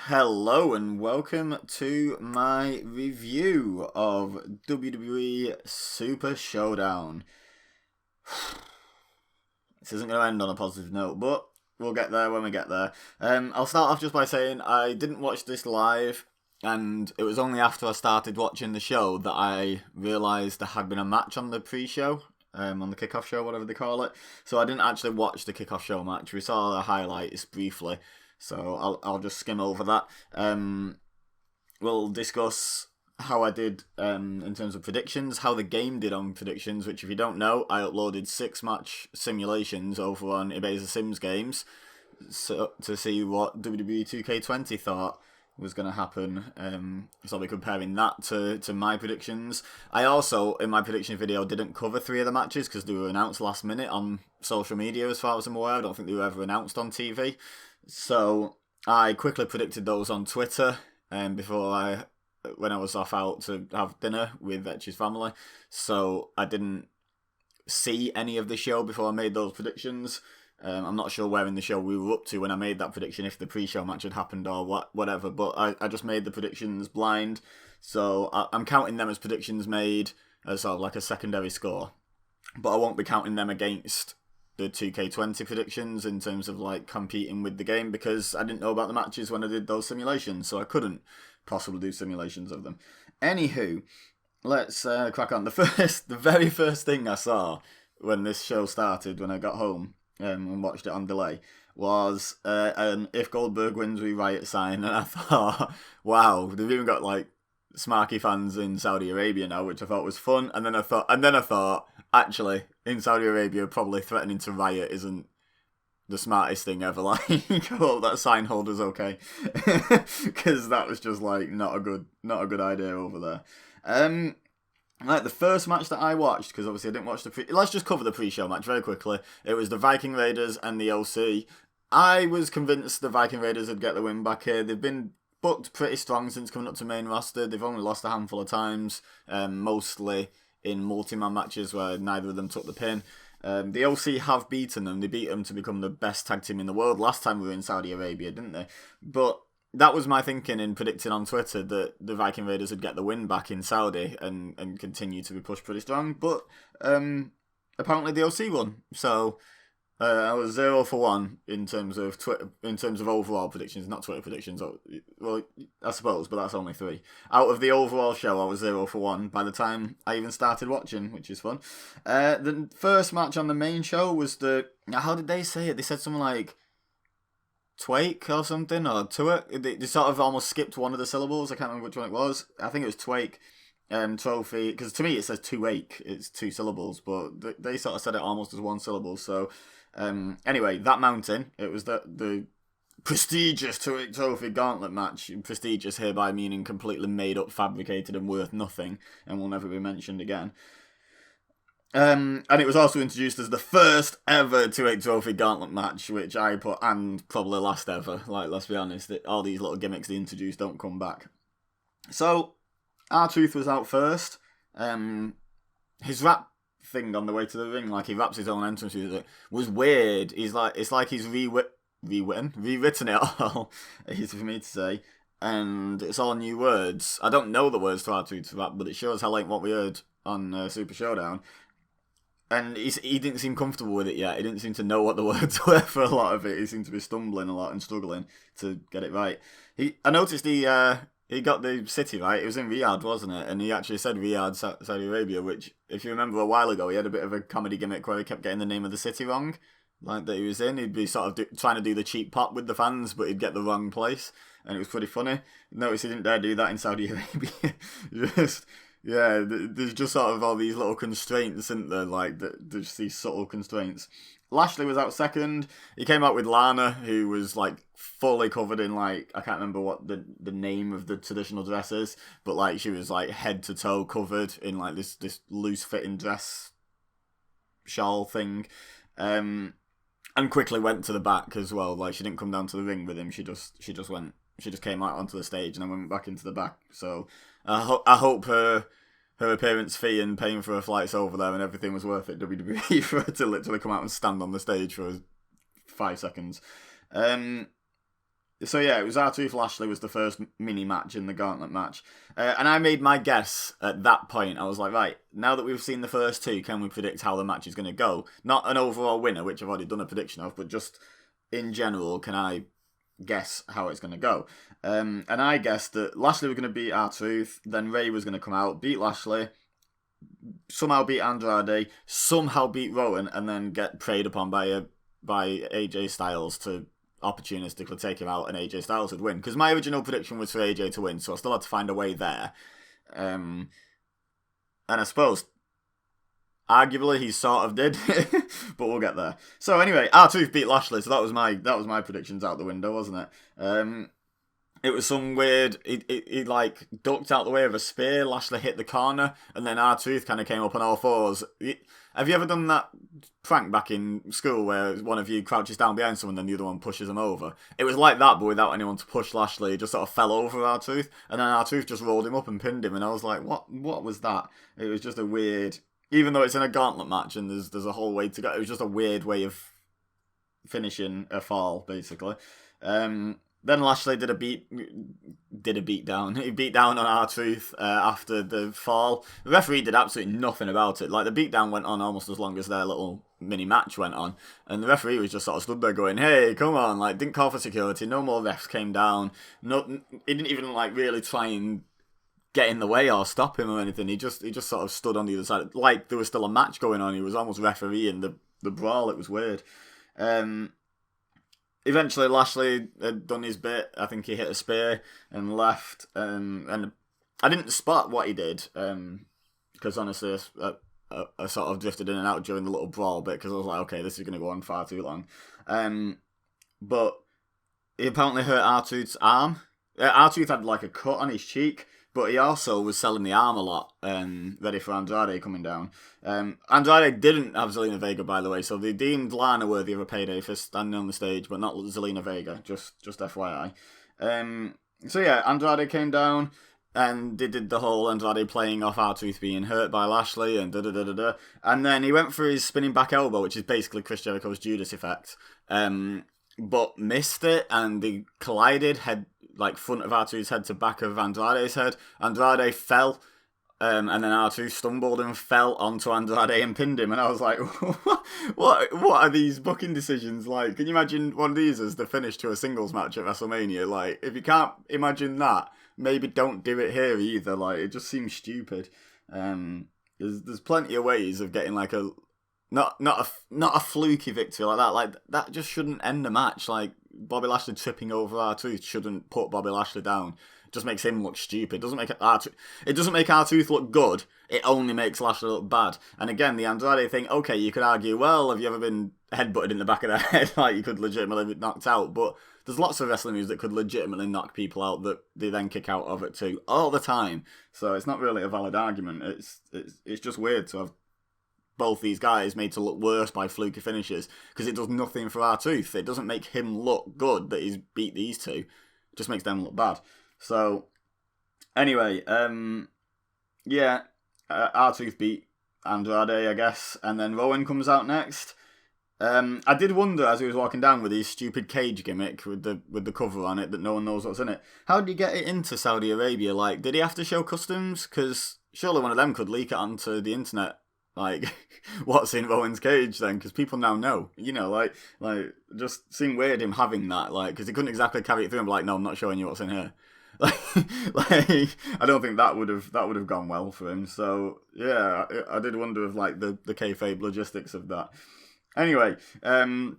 Hello and welcome to my review of WWE Super ShowDown. This isn't going to end on a positive note, but we'll get there when we get there. I'll start off just by saying I didn't watch this live, and it was only after I started watching the show that I realised there had been a match on the pre-show. On the kickoff show, whatever they call it. So I didn't actually watch the kickoff show match. We saw the highlights briefly. So I'll just skim over that. We'll discuss how I did in terms of predictions, how the game did on predictions, which if you don't know, I uploaded 6 match simulations over on EBEZAsimsgames so to see what WWE 2K20 thought was going to happen. So I'll be comparing that to my predictions. I also, in my prediction video, didn't cover 3 of the matches because they were announced last minute on social media as far as I'm aware. I don't think they were ever announced on TV. So I quickly predicted those on Twitter when I was off out to have dinner with Etch's family. So I didn't see any of the show before I made those predictions. I'm not sure where in the show we were up to when I made that prediction, if the pre-show match had happened or whatever, but I just made the predictions blind. So I'm counting them as predictions made as sort of like a secondary score. But I won't be counting them against the 2K20 predictions in terms of like competing with the game because I didn't know about the matches when I did those simulations, so I couldn't possibly do simulations of them. Anywho, let's crack on. The very first thing I saw when this show started, when I got home and watched it on delay, was an "If Goldberg wins, we riot" sign, and I thought, wow, they've even got like Smarky fans in Saudi Arabia now, which I thought was fun. And then I thought, actually, in Saudi Arabia, probably threatening to riot isn't the smartest thing ever. Like, I hope that sign holder's okay, because that was just like not a good idea over there. Like the first match that I watched, because obviously I didn't watch let's just cover the pre-show match very quickly. It was the Viking Raiders and the OC. I was convinced the Viking Raiders would get the win back here. They've been booked pretty strong since coming up to main roster. They've only lost a handful of times, mostly in multi-man matches where neither of them took the pin. The OC have beaten them. They beat them to become the best tag team in the world last time we were in Saudi Arabia, didn't they? But that was my thinking in predicting on Twitter that the Viking Raiders would get the win back in Saudi and continue to be pushed pretty strong. But apparently the OC won. So I was 0 for 1 in terms of overall predictions, not Twitter predictions. Well, I suppose, but that's only 3. Out of the overall show, I was 0 for 1 by the time I even started watching, which is fun. The first match on the main show was how did they say it? They said something like Twake or something, or Tuik. They sort of almost skipped one of the syllables. I can't remember which one it was. I think it was Twake. Trophy, because to me it says Tuik. It's 2 syllables, but they sort of said it almost as 1 syllable. So anyway, that mountain, it was the prestigious Trophy Gauntlet match. Prestigious hereby meaning completely made up, fabricated, and worth nothing, and will never be mentioned again. And it was also introduced as the first ever 2-8 Trophy Gauntlet match, which I put, and probably last ever. Like, let's be honest, all these little gimmicks they introduced don't come back. So, R-Truth was out first. His rap thing on the way to the ring, like he raps his own entrance music, was weird. It's like he's rewritten it all, easy for me to say, and it's all new words. I don't know the words to R-Truth's rap, but it shows how like what we heard on Super ShowDown. And he didn't seem comfortable with it yet. He didn't seem to know what the words were for a lot of it. He seemed to be stumbling a lot and struggling to get it right. I noticed he got the city right. It was in Riyadh, wasn't it? And he actually said Riyadh, Saudi Arabia, which, if you remember a while ago, he had a bit of a comedy gimmick where he kept getting the name of the city wrong. Like that he was in. He'd be sort of trying to do the cheap pop with the fans, but he'd get the wrong place. And it was pretty funny. Notice he didn't dare do that in Saudi Arabia. There's just sort of all these little constraints, isn't there? Like, there's these subtle constraints. Lashley was out second. He came out with Lana, who was like fully covered in like, I can't remember what the name of the traditional dress is, but like she was like head to toe covered in like this loose fitting dress shawl thing, and quickly went to the back as well. Like she didn't come down to the ring with him. She just came out onto the stage and then went back into the back. So I hope her appearance fee and paying for her flights over there and everything was worth it, WWE, for her to literally come out and stand on the stage for 5 seconds. So yeah, it was R-Truth Lashley was the first mini match in the Gauntlet match, and I made my guess at that point. I was like, right, now that we've seen the first two, can we predict how the match is going to go? Not an overall winner, which I've already done a prediction of, but just in general, can I guess how it's going to go? And I guessed that Lashley was going to beat R-Truth, then Ray was going to come out, beat Lashley, somehow beat Andrade, somehow beat Rowan, and then get preyed upon by AJ Styles to opportunistically take him out, and AJ Styles would win. Because my original prediction was for AJ to win, so I still had to find a way there. And I suppose, arguably, he sort of did, but we'll get there. So anyway, R-Truth beat Lashley, so that was my predictions out the window, wasn't it? It was some weird. He like ducked out the way of a spear. Lashley hit the corner, and then R-Truth kind of came up on all fours. Have you ever done that prank back in school where one of you crouches down behind someone and the other one pushes them over? It was like that, but without anyone to push Lashley. He just sort of fell over R-Truth, and then R-Truth just rolled him up and pinned him. And I was like, what was that? It was just a weird. Even though it's in a gauntlet match and there's a whole way to go, it was just a weird way of finishing a fall, basically. Then Lashley did a beat down. He beat down on R-Truth after the fall. The referee did absolutely nothing about it. Like, the beatdown went on almost as long as their little mini match went on, and the referee was just sort of stood there going, "Hey, come on!" Like, didn't call for security. No more refs came down. No, he didn't even like really try and get in the way or stop him or anything. He just sort of stood on the other side, like there was still a match going on. He was almost refereeing the brawl. It was weird. Eventually, Lashley had done his bit. I think he hit a spear and left. And I didn't spot what he did because honestly, I sort of drifted in and out during the little brawl bit because I was like, okay, this is going to go on far too long. But he apparently hurt R-Truth's arm. R-Truth had like a cut on his cheek, but he also was selling the arm a lot, ready for Andrade coming down. Andrade didn't have Zelina Vega, by the way, so they deemed Lana worthy of a payday for standing on the stage, but not Zelina Vega, just FYI. So yeah, Andrade came down, and they did the whole Andrade playing off R-Truth being hurt by Lashley, and da-da-da-da-da. And then he went for his spinning back elbow, which is basically Chris Jericho's Judas effect, but missed it, and they collided, front of R-Truth's head to back of Andrade's head. Andrade fell, and then R-Truth stumbled and fell onto Andrade and pinned him. And I was like, what are these booking decisions like? Can you imagine one of these as the finish to a singles match at WrestleMania? Like, if you can't imagine that, maybe don't do it here either. Like, it just seems stupid. There's plenty of ways of getting like a not a fluky victory like that. Like, that just shouldn't end the match. Like, Bobby Lashley tripping over R-Truth shouldn't put Bobby Lashley down. It just makes him look stupid. It doesn't make R-Truth look good. It only makes Lashley look bad. And again, the Andrade thing, okay, you could argue, well, have you ever been headbutted in the back of the head? Like, you could legitimately be knocked out. But there's lots of wrestling moves that could legitimately knock people out that they then kick out of it too, all the time. So it's not really a valid argument. It's just weird to have both these guys made to look worse by fluky finishes, because it does nothing for R-Truth. It doesn't make him look good that he's beat these two. It just makes them look bad. So, anyway, R-Truth beat Andrade, I guess, and then Rowan comes out next. I did wonder as he was walking down with his stupid cage gimmick with the cover on it that no one knows what's in it. How did he get it into Saudi Arabia? Like, did he have to show customs? Because surely one of them could leak it onto the internet. Like, what's in Rowan's cage then? Because people now know, you know, like just seemed weird him having that, like, because he couldn't exactly carry it through and be like, no, I'm not showing you what's in here. Like, I don't think that would have gone well for him. So yeah, I did wonder of like the kayfabe logistics of that. Anyway, the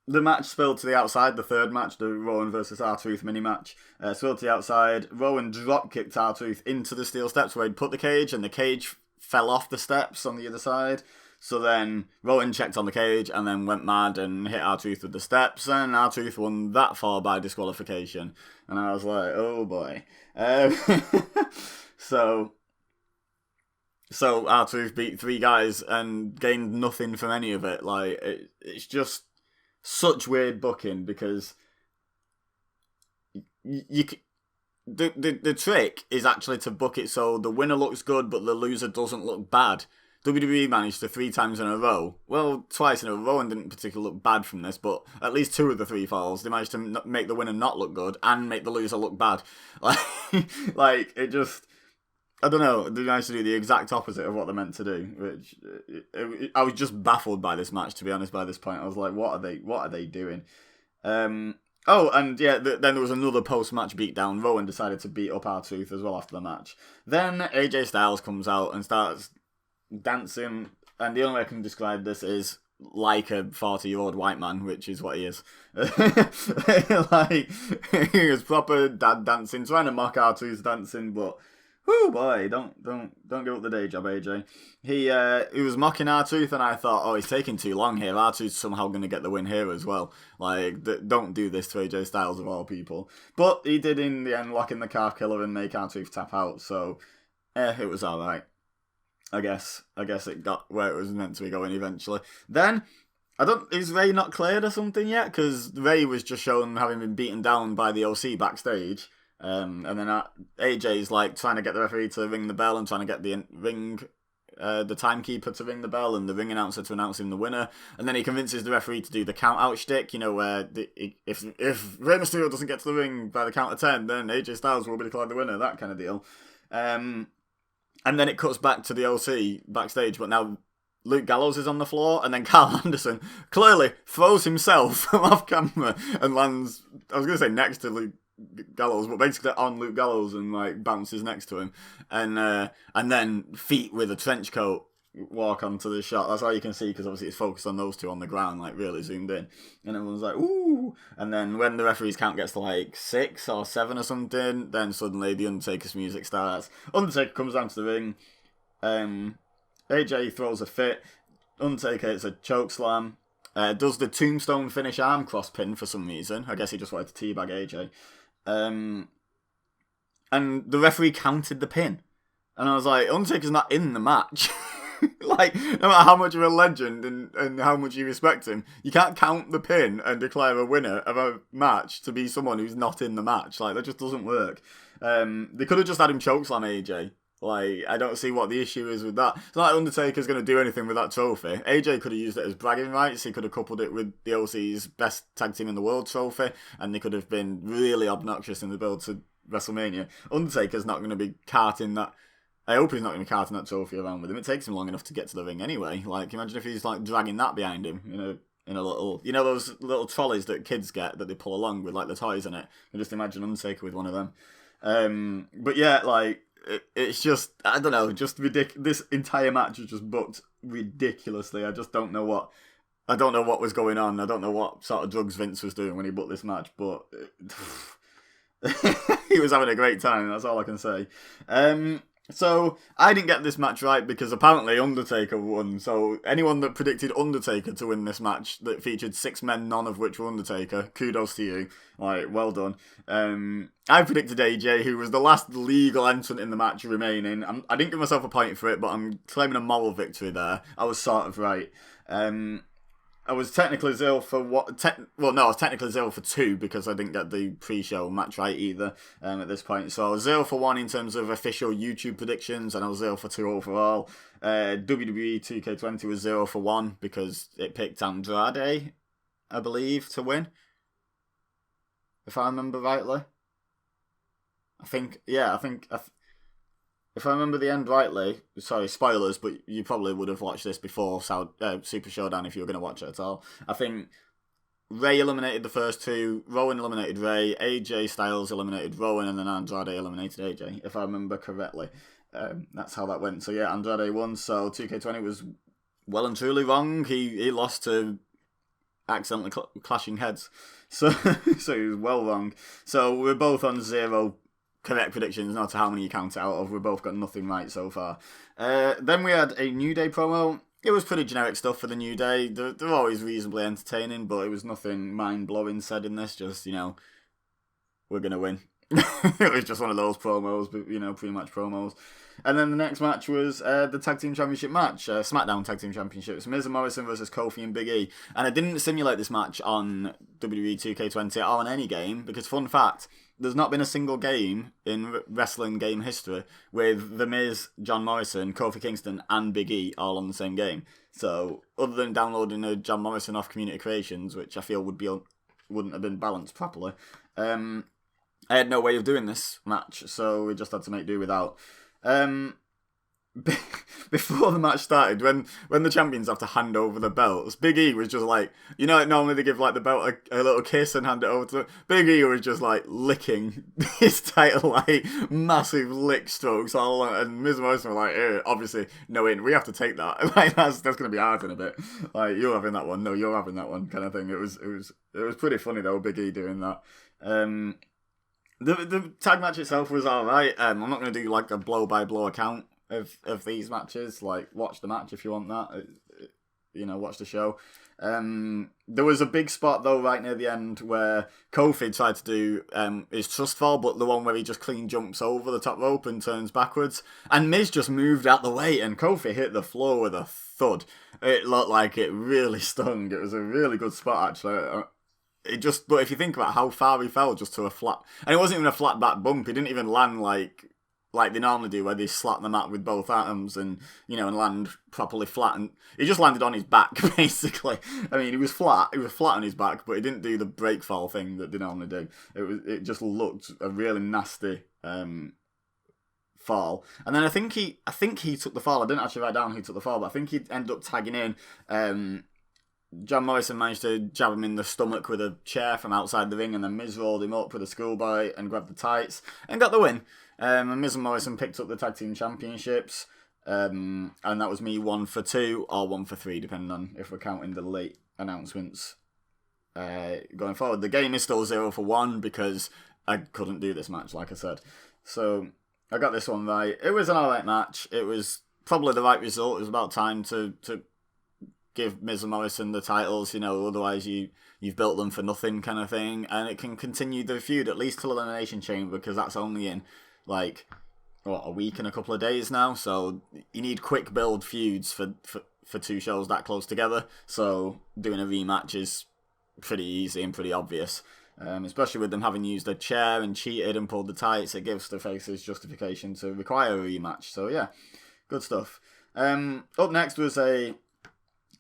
match spilled to the outside. The third match, the Rowan versus R-Truth mini match, spilled to the outside. Rowan drop kicked R-Truth into the steel steps where he'd put the cage, and the cage fell off the steps on the other side. So then Rowan checked on the cage and then went mad and hit R-Truth with the steps, and R-Truth won that fall by disqualification. And I was like, oh boy. So R-Truth beat three guys and gained nothing from any of it. Like, it's just such weird booking, because the trick is actually to book it so the winner looks good but the loser doesn't look bad. WWE managed to 3 times in a row, well, twice in a row, and didn't particularly look bad from this, but at least 2 of the 3 falls, they managed to make the winner not look good and make the loser look bad. Like it just, I don't know, they managed to do the exact opposite of what they're meant to do, which I was just baffled by this match, to be honest, by this point. I was like, what are they doing? Oh, and yeah, then there was another post-match beatdown. Rowan decided to beat up R-Truth as well after the match. Then AJ Styles comes out and starts dancing, and the only way I can describe this is like a 40-year-old white man, which is what he is. Like, he was proper dad dancing, trying to mock R-Truth's dancing, but whoo boy, don't give up the day job, AJ. He was mocking R-Truth, and I thought, oh, he's taking too long here. R-Truth's somehow going to get the win here as well. Like, don't do this to AJ Styles of all people. But he did in the end lock in the calf killer and make R-Truth tap out, so it was alright. I guess it got where it was meant to be going eventually. Then, is Ray not cleared or something yet? Because Ray was just shown having been beaten down by the OC backstage. And then AJ's like trying to get the referee to ring the bell and trying to get the timekeeper to ring the bell and the ring announcer to announce him the winner. And then he convinces the referee to do the count out shtick, where if Rey Mysterio doesn't get to the ring by the count of 10, then AJ Styles will be declared the winner, that kind of deal. And then it cuts back to the OC backstage, but now Luke Gallows is on the floor, and then Carl Anderson clearly throws himself off camera and lands, I was going to say next to Luke Gallows, but basically on Luke Gallows and like bounces next to him, and then feet with a trench coat walk onto the shot. That's all you can see because obviously it's focused on those two on the ground, like really zoomed in, and everyone's like ooh. And then when the referee's count gets to like 6 or 7 or something, then suddenly the Undertaker's music starts. Undertaker comes down to the ring. AJ throws a fit. Undertaker hits a choke slam. Does the tombstone finish arm cross pin for some reason. I guess he just wanted to teabag AJ. And the referee counted the pin. And I was like, Undertaker's not in the match. Like, no matter how much of a legend and how much you respect him, you can't count the pin and declare a winner of a match to be someone who's not in the match. Like, that just doesn't work. They could have just had him chokeslam AJ. Like, I don't see what the issue is with that. It's not like Undertaker's going to do anything with that trophy. AJ could have used it as bragging rights. He could have coupled it with the OC's best tag team in the world trophy, and they could have been really obnoxious in the build to WrestleMania. Undertaker's not going to be carting that. I hope he's not going to be carting that trophy around with him. It takes him long enough to get to the ring anyway. Like, imagine if he's like dragging that behind him, in a little, those little trolleys that kids get that they pull along with like the toys in it. You just imagine Undertaker with one of them. But yeah, like. It's just, I don't know, just ridiculous. This entire match was just booked ridiculously. I just don't know what was going on. I don't know what sort of drugs Vince was doing when he booked this match, but he was having a great time, that's all I can say. So, I didn't get this match right because apparently Undertaker won. So, anyone that predicted Undertaker to win this match that featured 6 men, none of which were Undertaker, kudos to you. Like, well done. I predicted AJ, who was the last legal entrant in the match remaining. I didn't give myself a point for it, but I'm claiming a moral victory there. I was sort of right. I was technically 0 for what? I was technically 0 for 2 because I didn't get the pre-show match right either at this point. So I was 0 for 1 in terms of official YouTube predictions, and I was 0 for 2 overall. WWE 2K20 was 0 for 1 because it picked Andrade, I believe, to win. If I remember rightly. If I remember the end rightly, sorry, spoilers, but you probably would have watched this before Super ShowDown if you were going to watch it at all. I think Ray eliminated the first 2, Rowan eliminated Ray, AJ Styles eliminated Rowan, and then Andrade eliminated AJ, if I remember correctly. That's how that went. So yeah, Andrade won, so 2K20 was well and truly wrong. He lost to accidentally clashing heads. So he was well wrong. So we're both on 0 correct predictions, no matter how many you count out of. We've both got nothing right so far. Then we had a New Day promo. It was pretty generic stuff for the New Day. They're always reasonably entertaining, but it was nothing mind-blowing said in this. Just, we're going to win. It was just one of those promos, but, pre-match promos. And then the next match was the Tag Team Championship match, SmackDown Tag Team Championships, Miz and Morrison versus Kofi and Big E. And I didn't simulate this match on WWE 2K20 or on any game, because fun fact, there's not been a single game in wrestling game history with The Miz, John Morrison, Kofi Kingston, and Big E all on the same game. So, other than downloading a John Morrison off Community Creations, which I feel wouldn't have been balanced properly, I had no way of doing this match, so we just had to make do without. Before the match started, when the champions have to hand over the belts, Big E was just like, normally they give like the belt a little kiss and hand it over to them. Big E was just like licking his title, like massive lick strokes all along, and Miz and Morrison were like, obviously, no in, we have to take that. Like that's gonna be hard in a bit. Like you're having that one, no, you're having that one, kind of thing. It was pretty funny though, Big E doing that. The tag match itself was alright. I'm not gonna do like a blow by blow account of these matches. Like, watch the match if you want that. Watch the show. There was a big spot though right near the end where Kofi tried to do his trust fall, but the one where he just clean jumps over the top rope and turns backwards, and Miz just moved out the way and Kofi hit the floor with a thud. It looked like it really stung. It was a really good spot actually. But if you think about how far he fell just to a flat, and it wasn't even a flat back bump, he didn't even land like they normally do, where they slap the mat with both arms and land properly flat. And he just landed on his back, basically. I mean, he was flat on his back, but he didn't do the break fall thing that they normally do. It just looked a really nasty fall. And then I think he took the fall. I didn't actually write down who took the fall, but I think he ended up tagging in. John Morrison managed to jab him in the stomach with a chair from outside the ring, and then Miz rolled him up with a schoolboy and grabbed the tights and got the win. And Miz and Morrison picked up the tag team championships, and that was me 1 for 2 or 1 for 3, depending on if we're counting the late announcements going forward. The game is still 0 for 1 because I couldn't do this match, like I said. So I got this one right. It was an alright match. It was probably the right result. It was about time to give Miz and Morrison the titles, otherwise you've built them for nothing kind of thing, and it can continue the feud at least till Elimination Chamber, because that's only in a week and a couple of days now, so you need quick build feuds for two shows that close together, so doing a rematch is pretty easy and pretty obvious, especially with them having used a chair and cheated and pulled the tights. It gives the faces justification to require a rematch, so yeah, good stuff. Up next was a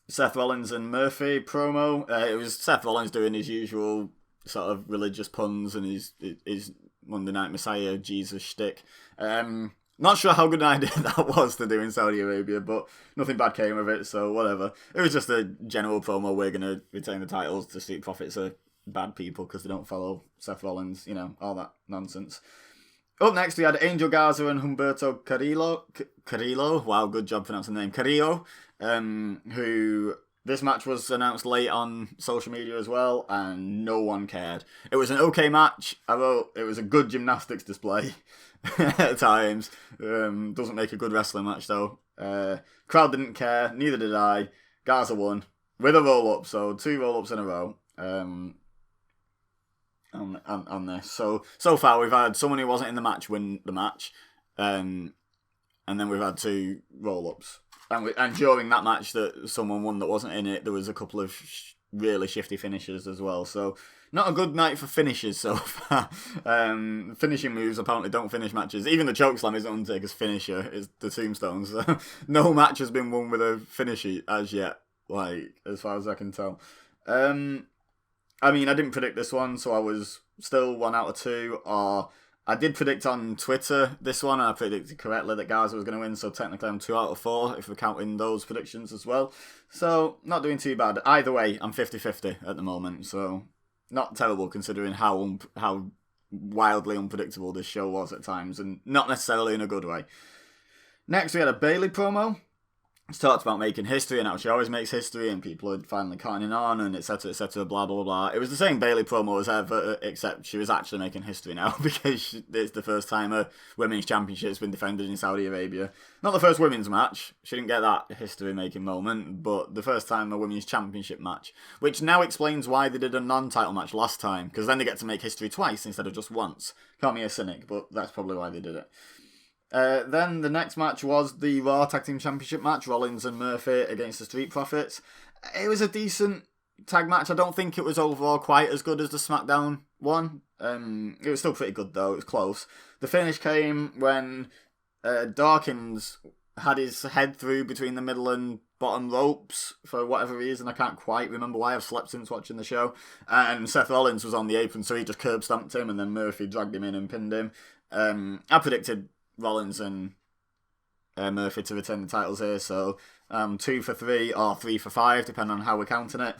Seth Rollins and Murphy promo. It was Seth Rollins doing his usual sort of religious puns and his Monday Night Messiah Jesus shtick. Not sure how good an idea that was to do in Saudi Arabia, but nothing bad came of it, so whatever. It was just a general promo. We're going to retain the titles. The Street Profits are bad people because they don't follow Seth Rollins, all that nonsense. Up next, we had Angel Garza and Humberto Carrillo. Wow, good job pronouncing the name. Carrillo, who... This match was announced late on social media as well, and no one cared. It was an okay match. I wrote it was a good gymnastics display at times. Doesn't make a good wrestling match though. Crowd didn't care, neither did I. Garza won with a roll-up, so 2 roll-ups in a row on this. So far we've had someone who wasn't in the match win the match, and then we've had 2 roll-ups. And during that match that someone won that wasn't in it, there was a couple of really shifty finishes as well. So, not a good night for finishes so far. Finishing moves apparently don't finish matches. Even the chokeslam is Undertaker's finisher, is the tombstone. So, no match has been won with a finisher as yet, as far as I can tell. I mean, I didn't predict this one, so I was still 1 out of 2, or... I did predict on Twitter this one, and I predicted correctly that Garza was going to win, so technically I'm 2 out of 4 if we're counting those predictions as well. So, not doing too bad. Either way, I'm 50-50 at the moment, so not terrible considering how wildly unpredictable this show was at times, and not necessarily in a good way. Next, we had a Bayley promo. It's talked about making history and how she always makes history and people are finally cottoning on and etc, blah, blah, blah. It was the same Bayley promo as ever, except she was actually making history now because it's the first time a women's championship's been defended in Saudi Arabia. Not the first women's match. She didn't get that history-making moment, but the first time a women's championship match, which now explains why they did a non-title match last time, because then they get to make history twice instead of just once. Call me a cynic, but that's probably why they did it. Then the next match was the Raw Tag Team Championship match, Rollins and Murphy against the Street Profits. It was a decent tag match. I don't think it was overall quite as good as the SmackDown one. It was still pretty good though. It was close. The finish came when Dawkins had his head through between the middle and bottom ropes for whatever reason. I can't quite remember why. I've slept since watching the show. And Seth Rollins was on the apron, so he just curb stomped him, and then Murphy dragged him in and pinned him. I predicted Rollins and Murphy to retain the titles here, so 2 for 3 or 3 for 5, depending on how we're counting it.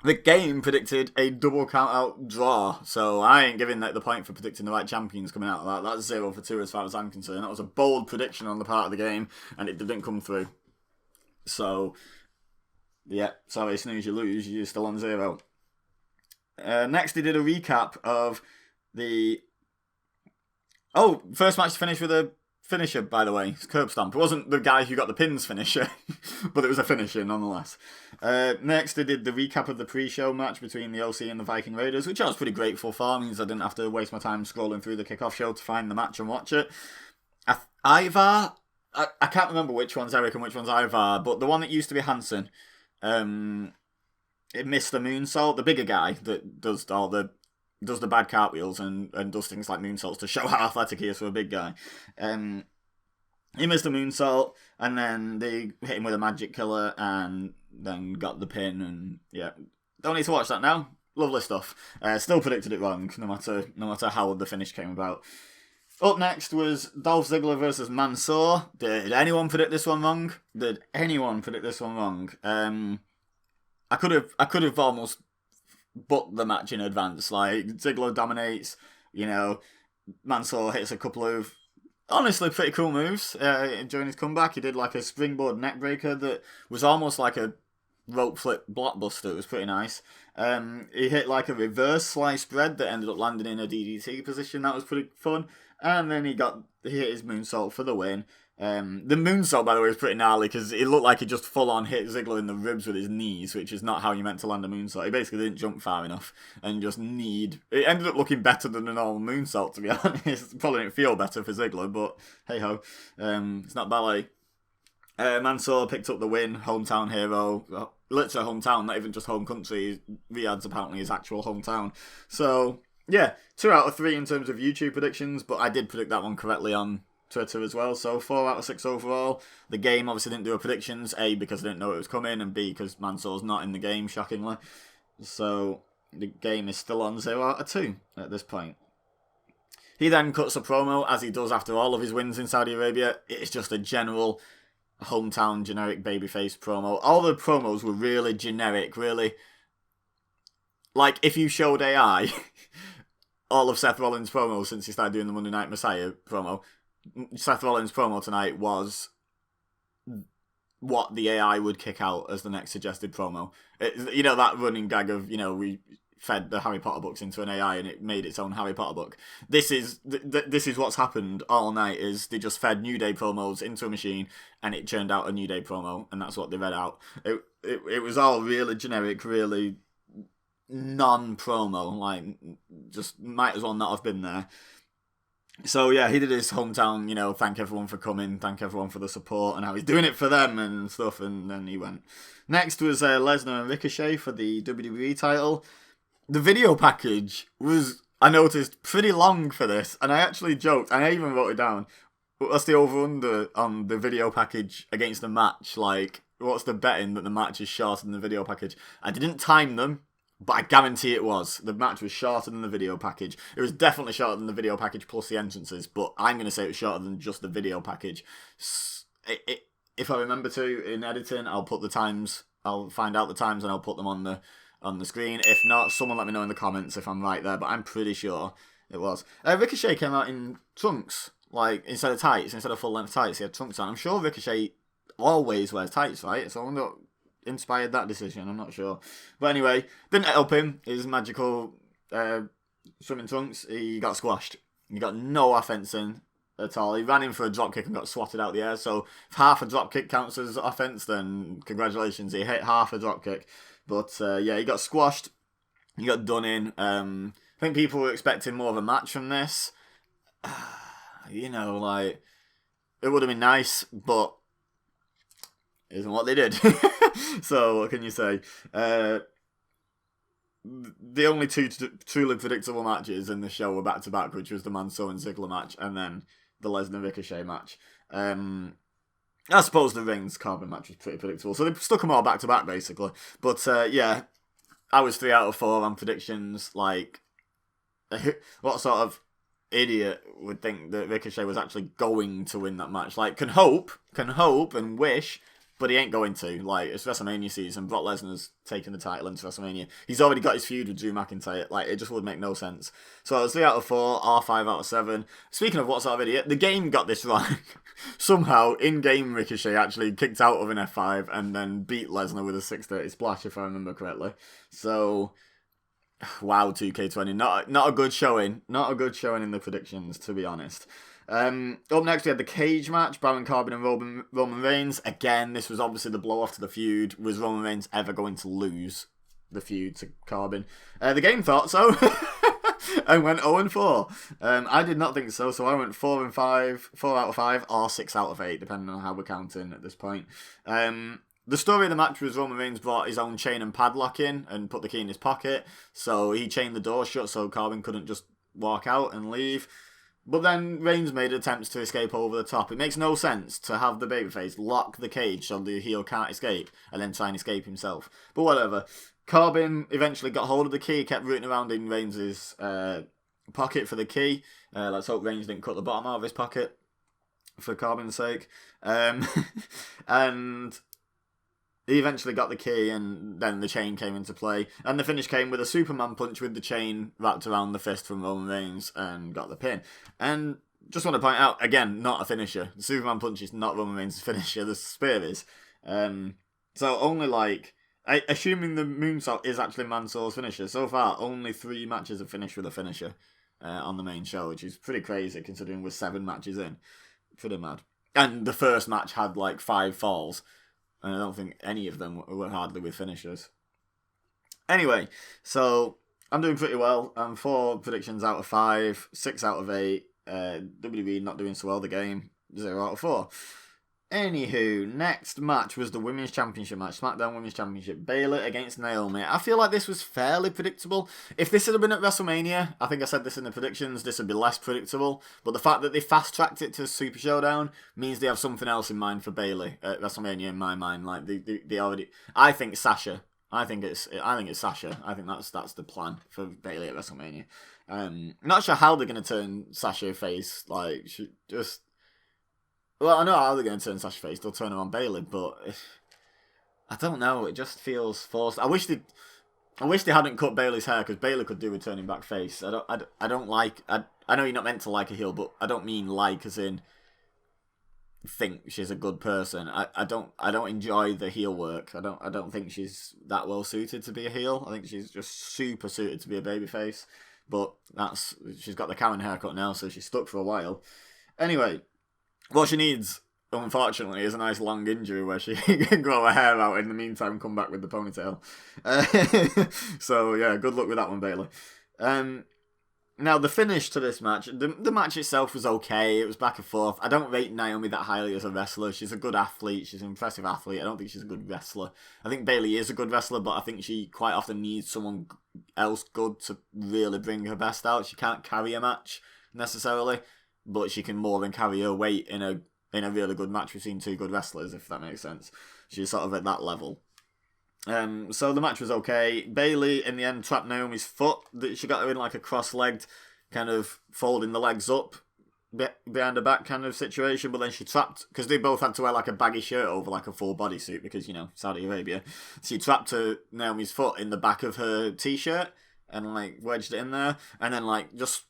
The game predicted a double count-out draw, so I ain't giving that the point for predicting the right champions coming out of that. That's 0 for 2 as far as I'm concerned. That was a bold prediction on the part of the game, and it didn't come through. So, yeah, sorry, snooze, you lose. You're still on 0. Next, they did a recap of the... Oh, first match to finish with a finisher, by the way. It's curb stomp. It wasn't the guy who got the pins finisher, but it was a finisher nonetheless. Next, they did the recap of the pre-show match between the OC and the Viking Raiders, which I was pretty grateful for. Means I didn't have to waste my time scrolling through the kickoff show to find the match and watch it. Ivar, I can't remember which one's Eric and which one's Ivar, but the one that used to be Hansen, it missed the moonsault. The bigger guy that does the bad cartwheels and does things like moonsaults to show how athletic he is for a big guy. He missed a moonsault, and then they hit him with a magic killer, and then got the pin, and yeah. Don't need to watch that now. Lovely stuff. Still predicted it wrong, no matter how the finish came about. Up next was Dolph Ziggler versus Mansoor. Did anyone predict this one wrong? I could have almost booked the match in advance. Like, Ziggler dominates, Mansoor hits a couple of honestly pretty cool moves during his comeback. He did like a springboard neckbreaker that was almost like a rope flip blockbuster. It was pretty nice. He hit like a reverse slice bread that ended up landing in a DDT position. That was pretty fun. And then he hit his moonsault for the win. The moonsault, by the way, was pretty gnarly because it looked like he just full-on hit Ziggler in the ribs with his knees, which is not how you meant to land a moonsault. He basically didn't jump far enough and just It ended up looking better than a normal moonsault, to be honest. Probably didn't feel better for Ziggler, but hey-ho. It's not ballet. Mansoor picked up the win, hometown hero. Literally hometown, not even just home country. Riyadh's apparently his actual hometown. So, yeah, 2 out of 3 in terms of YouTube predictions, but I did predict that one correctly on Twitter as well, so 4 out of 6 overall. The game obviously didn't do a predictions, A, because I didn't know it was coming, and B, because Mansoor's not in the game, shockingly. So, the game is still on 0 out of 2 at this point. He then cuts a promo, as he does after all of his wins in Saudi Arabia. It's just a general hometown generic babyface promo. All the promos were really generic, really. Like, if you showed AI all of Seth Rollins' promos since he started doing the Monday Night Messiah promo, Seth Rollins' promo tonight was what the AI would kick out as the next suggested promo. That running gag of, we fed the Harry Potter books into an AI and it made its own Harry Potter book. This is what's happened all night, is they just fed New Day promos into a machine and it churned out a New Day promo, and that's what they read out. It was all really generic, really non-promo, like, just might as well not have been there. So yeah, he did his hometown, thank everyone for coming, thank everyone for the support, and how he's doing it for them and stuff, and then he went. Next was Lesnar and Ricochet for the WWE title. The video package was, I noticed, pretty long for this, and I actually joked, and I even wrote it down, what's the over-under on the video package against the match? Like, what's the betting that the match is shorter than the video package? I didn't time them, but I guarantee it was. The match was shorter than the video package. It was definitely shorter than the video package plus the entrances, but I'm going to say it was shorter than just the video package. If I remember to, in editing, I'll put the times, I'll find out the times and I'll put them on the screen. If not, someone let me know in the comments if I'm right there, but I'm pretty sure it was. Ricochet came out in trunks, like, instead of tights, instead of full-length tights, he had trunks on. I'm sure Ricochet always wears tights, right? So I wonder what inspired that decision, I'm not sure. But anyway, didn't help him. His magical swimming trunks, he got squashed. He got no offense in at all. He ran in for a dropkick and got swatted out the air. So if half a dropkick counts as offense, then congratulations, he hit half a dropkick. But yeah, he got squashed. He got done in. I think people were expecting more of a match from this. Like, it would have been nice, but isn't what they did. So what can you say? the only two truly predictable matches in the show were back to back, which was the Mansoor and Ziggler match, and then the Lesnar Ricochet match. I suppose the Reigns Corbin match was pretty predictable, so they stuck them all back to back basically. But yeah, I was 3 out of 4 on predictions. Like, what sort of idiot would think that Ricochet was actually going to win that match? Like, can hope and wish, but he ain't going to. Like, it's WrestleMania season. Brock Lesnar's taking the title into WrestleMania. He's already got his feud with Drew McIntyre. Like, it just would make no sense. So I was 3 out of 4, or 5 out of 7. Speaking of what sort of idiot, the game got this right. Somehow, in-game Ricochet actually kicked out of an F5 and then beat Lesnar with a 630 splash, if I remember correctly. So, wow, 2K20. Not a good showing. Not a good showing in the predictions, to be honest. Up next, we had the cage match, Baron Corbin and Roman Reigns. Again, this was obviously the blow-off to the feud. Was Roman Reigns ever going to lose the feud to Corbin? The game thought so. I went 0-4. I did not think so, so I went 4 out of 5, or 6 out of 8, depending on how we're counting at this point. The story of the match was Roman Reigns brought his own chain and padlock in and put the key in his pocket, so he chained the door shut so Corbin couldn't just walk out and leave. But then Reigns made attempts to escape over the top. It makes no sense to have the babyface lock the cage so the heel can't escape and then try and escape himself. But whatever. Corbin eventually got hold of the key, kept rooting around in Reigns' pocket for the key. Let's hope Reigns didn't cut the bottom out of his pocket for Corbin's sake. And he eventually got the key, and then the chain came into play. And the finish came with a Superman punch with the chain wrapped around the fist from Roman Reigns and got the pin. And just want to point out, again, not a finisher. The Superman punch is not Roman Reigns' finisher, the spear is. So only assuming the moonsault is actually Mansoor's finisher, so far only 3 matches have finished with a finisher on the main show, which is pretty crazy considering we're 7 matches in. Pretty mad. And the first match had 5 falls. And I don't think any of them were hardly with finishers. Anyway, so I'm doing pretty well. I'm 4 predictions out of 5, 6 out of 8. WWE not doing so well the game, 0 out of 4. Anywho, next match was the Women's Championship match. SmackDown Women's Championship. Bayley against Naomi. I feel like this was fairly predictable. If this had been at WrestleMania, I think I said this in the predictions, this would be less predictable. But the fact that they fast-tracked it to Super Showdown means they have something else in mind for Bayley at WrestleMania in my mind. Like, they already... I think Sasha. I think it's Sasha. I think that's the plan for Bayley at WrestleMania. Not sure how they're going to turn Sasha face. Like, she just... Well, I know how they're going to turn Sasha face. They'll turn her on Bayley, but I don't know. It just feels forced. I wish they hadn't cut Bayley's hair, because Bayley could do with turning back face. I don't like. I know you're not meant to like a heel, but I don't mean like as in think she's a good person. I don't enjoy the heel work. I don't think she's that well suited to be a heel. I think she's just super suited to be a babyface. But she's got the Karen haircut now, so she's stuck for a while. Anyway. What she needs, unfortunately, is a nice long injury where she can grow her hair out in the meantime, come back with the ponytail. So, yeah, good luck with that one, Bayley. Now, the finish to this match, the match itself was okay. It was back and forth. I don't rate Naomi that highly as a wrestler. She's a good athlete. She's an impressive athlete. I don't think she's a good wrestler. I think Bayley is a good wrestler, but I think she quite often needs someone else good to really bring her best out. She can't carry a match, necessarily. But she can more than carry her weight in a really good match. We've seen 2 good wrestlers, if that makes sense. She's sort of at that level. So the match was okay. Bayley, in the end, trapped Naomi's foot. She got her in like a cross-legged, kind of folding the legs up behind her back kind of situation. But then she trapped, because they both had to wear like a baggy shirt over like a full bodysuit, because, Saudi Arabia. She trapped Naomi's foot in the back of her t-shirt and like wedged it in there. And then like just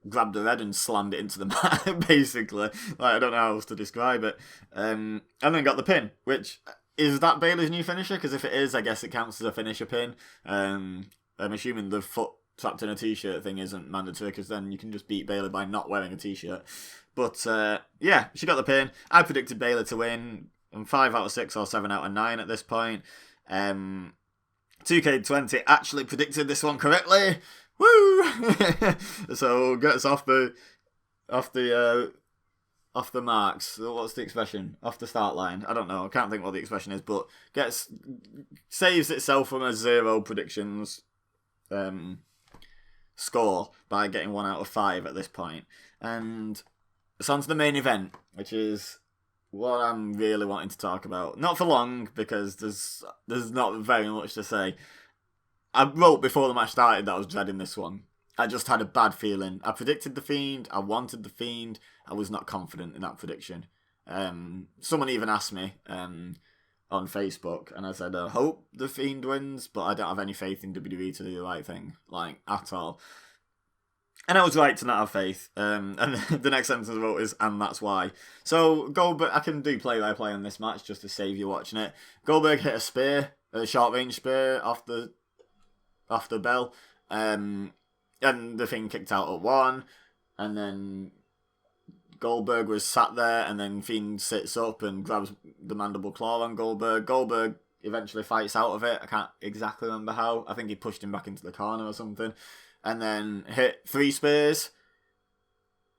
grabbed her head and slammed it into the mat, basically. Like, I don't know how else to describe it. And then got the pin, which, is that Bayley's new finisher? Because if it is, I guess it counts as a finisher pin. I'm assuming the foot trapped in a t-shirt thing isn't mandatory, because then you can just beat Bayley by not wearing a t-shirt. But, yeah, she got the pin. I predicted Bayley to win. I'm 5 out of 6 or 7 out of 9 at this point. 2K20 actually predicted this one correctly. Woo! So get us off the marks. What's the expression? Off the start line. I don't know. I can't think what the expression is, but saves itself from a 0 predictions score by getting 1 out of 5 at this point. And it's on to the main event, which is what I'm really wanting to talk about. Not for long, because there's not very much to say. I wrote before the match started that I was dreading this one. I just had a bad feeling. I predicted The Fiend. I wanted The Fiend. I was not confident in that prediction. Someone even asked me on Facebook, and I said, I hope The Fiend wins, but I don't have any faith in WWE to do the right thing, like, at all. And I was right to not have faith. And the next sentence I wrote is, and that's why. So, Goldberg, I can do play-by-play on this match just to save you watching it. Goldberg hit a spear, a short-range spear off the bell. And the Fiend kicked out at 1. And then Goldberg was sat there, and then Fiend sits up and grabs the mandible claw on Goldberg. Goldberg eventually fights out of it. I can't exactly remember how. I think he pushed him back into the corner or something. And then hit 3 spears.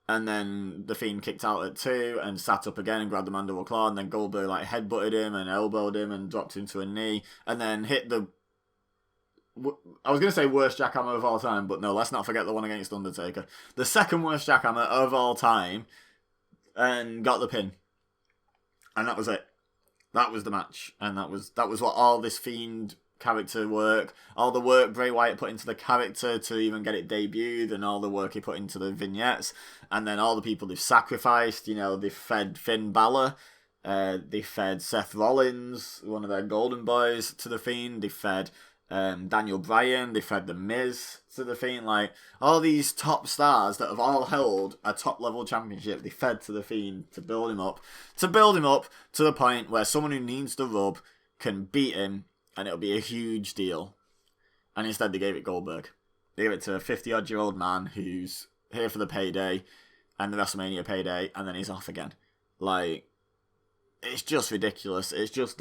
And then the Fiend kicked out at 2 and sat up again and grabbed the mandible claw. And then Goldberg like headbutted him and elbowed him and dropped him to a knee. And then hit the... I was going to say worst jackhammer of all time, but no, let's not forget the one against Undertaker. The second worst jackhammer of all time. And got the pin. And that was it. That was the match. And that was what all this Fiend character work, all the work Bray Wyatt put into the character to even get it debuted, and all the work he put into the vignettes, and then all the people they've sacrificed. You know, they fed Finn Balor, they fed Seth Rollins, one of their golden boys, to the Fiend. They fed Daniel Bryan, they fed The Miz to the Fiend. Like, all these top stars that have all held a top level championship, they fed to the Fiend to build him up to the point where someone who needs the rub can beat him, and it'll be a huge deal. And instead they gave it Goldberg. They gave it to a 50-odd-year-old man who's here for the payday and the WrestleMania payday, and then he's off again. Like, it's just ridiculous. It's just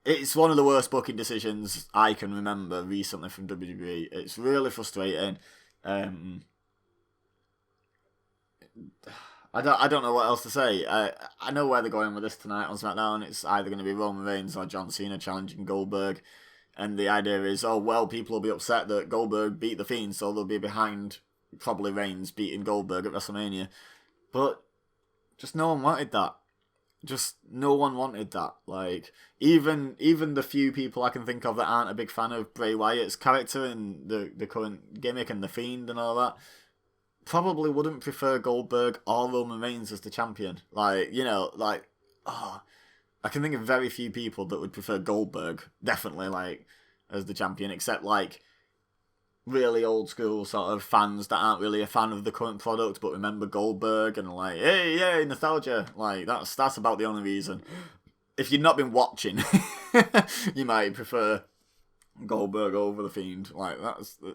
it's one of the worst booking decisions I can remember recently from WWE. It's really frustrating. I don't know what else to say. I know where they're going with this tonight on SmackDown. It's either going to be Roman Reigns or John Cena challenging Goldberg. And the idea is, oh, well, people will be upset that Goldberg beat The Fiend, so they'll be behind probably Reigns beating Goldberg at WrestleMania. But just no one wanted that. Just no one wanted that. Like, even the few people I can think of that aren't a big fan of Bray Wyatt's character and the current gimmick and The Fiend and all that, probably wouldn't prefer Goldberg or Roman Reigns as the champion. Like, you know, like, I can think of very few people that would prefer Goldberg, definitely, like, as the champion, except, like, really old school sort of fans that aren't really a fan of the current product but remember Goldberg and like, hey, yeah, nostalgia. Like, that's about the only reason. If you've not been watching, you might prefer Goldberg over The Fiend. Like,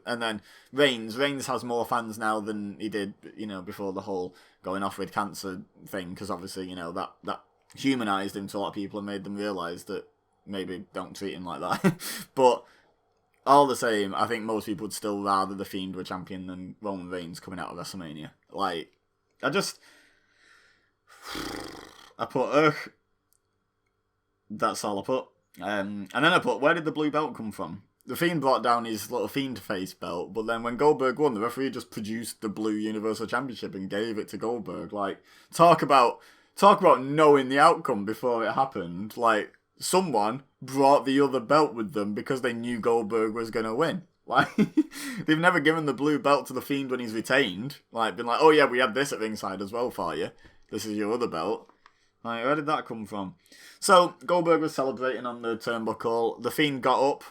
and then Reigns has more fans now than he did, you know, before the whole going off with cancer thing, because obviously, you know, that humanized him to a lot of people and made them realize that maybe don't treat him like that. But all the same, I think most people would still rather The Fiend were champion than Roman Reigns coming out of WrestleMania. Like, I put that's all I put. And then I put, where did the blue belt come from? The Fiend brought down his little Fiend face belt, but then when Goldberg won, the referee just produced the blue Universal Championship and gave it to Goldberg. Like, talk about knowing the outcome before it happened. Like, someone brought the other belt with them because they knew Goldberg was going to win. Like, they've never given the blue belt to the Fiend when he's retained. Like, been like, oh yeah, we had this at ringside as well for you. This is your other belt. Like, where did that come from? So, Goldberg was celebrating on the turnbuckle. The Fiend got up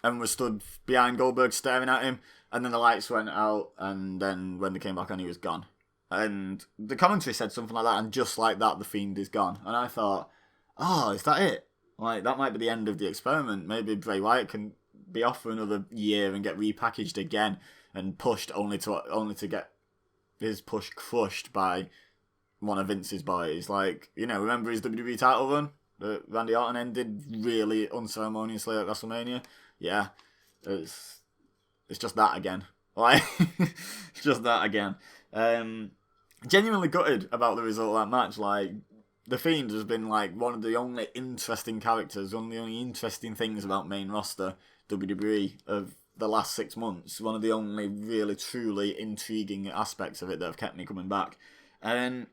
and was stood behind Goldberg staring at him. And then the lights went out, and then when they came back on, he was gone. And the commentary said something like that, and just like that, the Fiend is gone. And I thought, oh, is that it? Like, that might be the end of the experiment. Maybe Bray Wyatt can be off for another year and get repackaged again and pushed only to get his push crushed by one of Vince's boys. Like, you know, remember his WWE title run that Randy Orton ended really unceremoniously at WrestleMania? Yeah, it's just that again. Like, it's just that again. Genuinely gutted about the result of that match. Like, The Fiend has been like one of the only interesting characters, one of the only interesting things about main roster WWE of the last 6 months. One of the only really truly intriguing aspects of it that have kept me coming back. And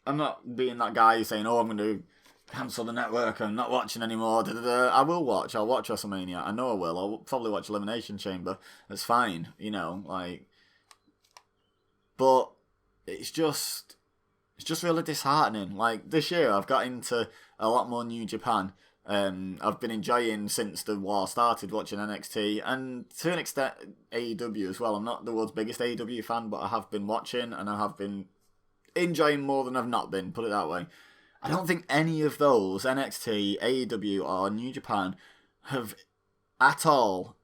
I'm not being that guy saying, "Oh, I'm going to cancel the network, I'm not watching anymore." I will watch. I'll watch WrestleMania. I know I will. I'll probably watch Elimination Chamber. That's fine, you know, like. But it's just really disheartening. Like, this year I've got into a lot more New Japan. I've been enjoying, since the war started, watching NXT, and to an extent AEW as well. I'm not the world's biggest AEW fan, but I have been watching, and I have been enjoying more than I've not been, put it that way. I don't think any of those, NXT, AEW, or New Japan, have at all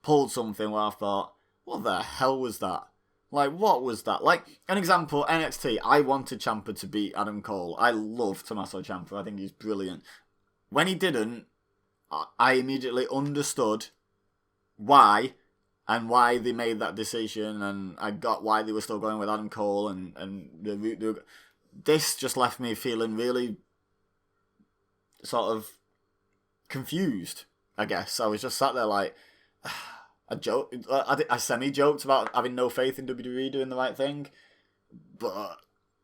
pulled something where I thought, what the hell was that? Like, what was that? Like, an example, NXT, I wanted Ciampa to beat Adam Cole. I love Tommaso Ciampa. I think he's brilliant. When he didn't, I immediately understood why, and why they made that decision, and I got why they were still going with Adam Cole, and this just left me feeling really sort of confused, I guess. I was just sat there like, I semi-joked about having no faith in WWE doing the right thing, but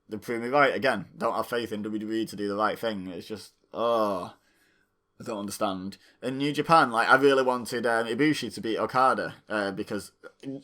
they proved me right again. Don't have faith in WWE to do the right thing. It's just, I don't understand. In New Japan, like, I really wanted Ibushi to beat Okada, because,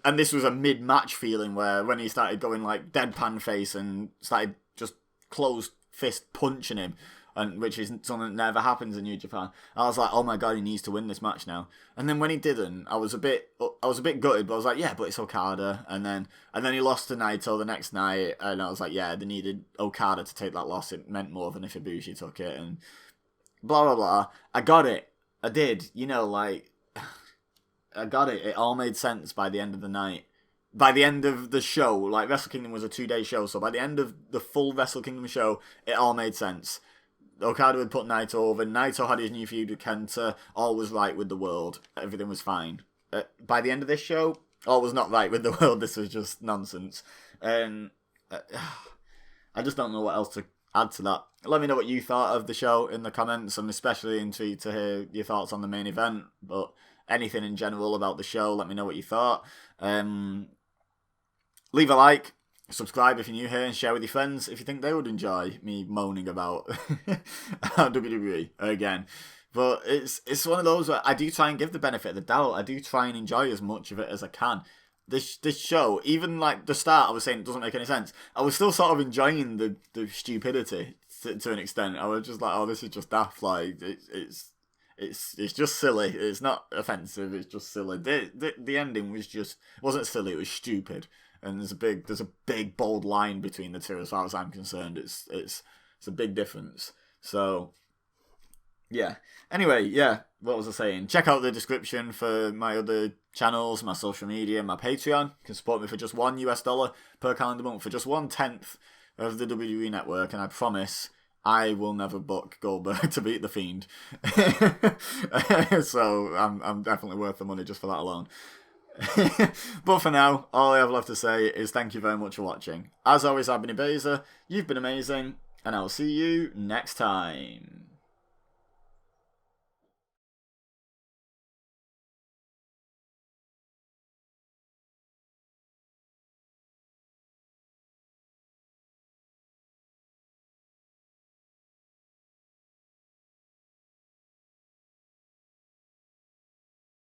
and this was a mid-match feeling where when he started going like deadpan face and started just closed fist punching him, and which is something that never happens in New Japan. I was like, oh my god, he needs to win this match now. And then when he didn't, I was a bit gutted, but I was like, yeah, but it's Okada. And then he lost to Naito the next night, and I was like, yeah, they needed Okada to take that loss. It meant more than if Ibushi took it, and blah blah blah. I got it. I did. You know, like, I got it. It all made sense by the end of the night. By the end of the show, like, Wrestle Kingdom was a 2-day show, so by the end of the full Wrestle Kingdom show, it all made sense. Okada had put Naito over. Naito had his new feud with Kenta. All was right with the world. Everything was fine. By the end of this show, all was not right with the world. This was just nonsense. And I just don't know what else to add to that. Let me know what you thought of the show in the comments. I'm especially intrigued to hear your thoughts on the main event. But anything in general about the show, let me know what you thought. Leave a like. Subscribe if you're new here, and share with your friends if you think they would enjoy me moaning about WWE again. But it's one of those where I do try and give the benefit of the doubt. I do try and enjoy as much of it as I can. This show, even like the start, I was saying it doesn't make any sense. I was still sort of enjoying the stupidity to an extent. I was just like, oh, this is just daft. Like, it's just silly. It's not offensive. It's just silly. The ending wasn't silly. It was stupid. And there's a big bold line between the two, as far as I'm concerned. It's a big difference. So, yeah. Anyway, yeah. What was I saying? Check out the description for my other channels, my social media, my Patreon. You can support me for just $1 per calendar month, for just 1/10 of the WWE network, and I promise I will never book Goldberg to beat The Fiend. So I'm definitely worth the money just for that alone. But for now, all I have left to say is thank you very much for watching. As always, I've been EBEZA, you've been amazing, and I'll see you next time.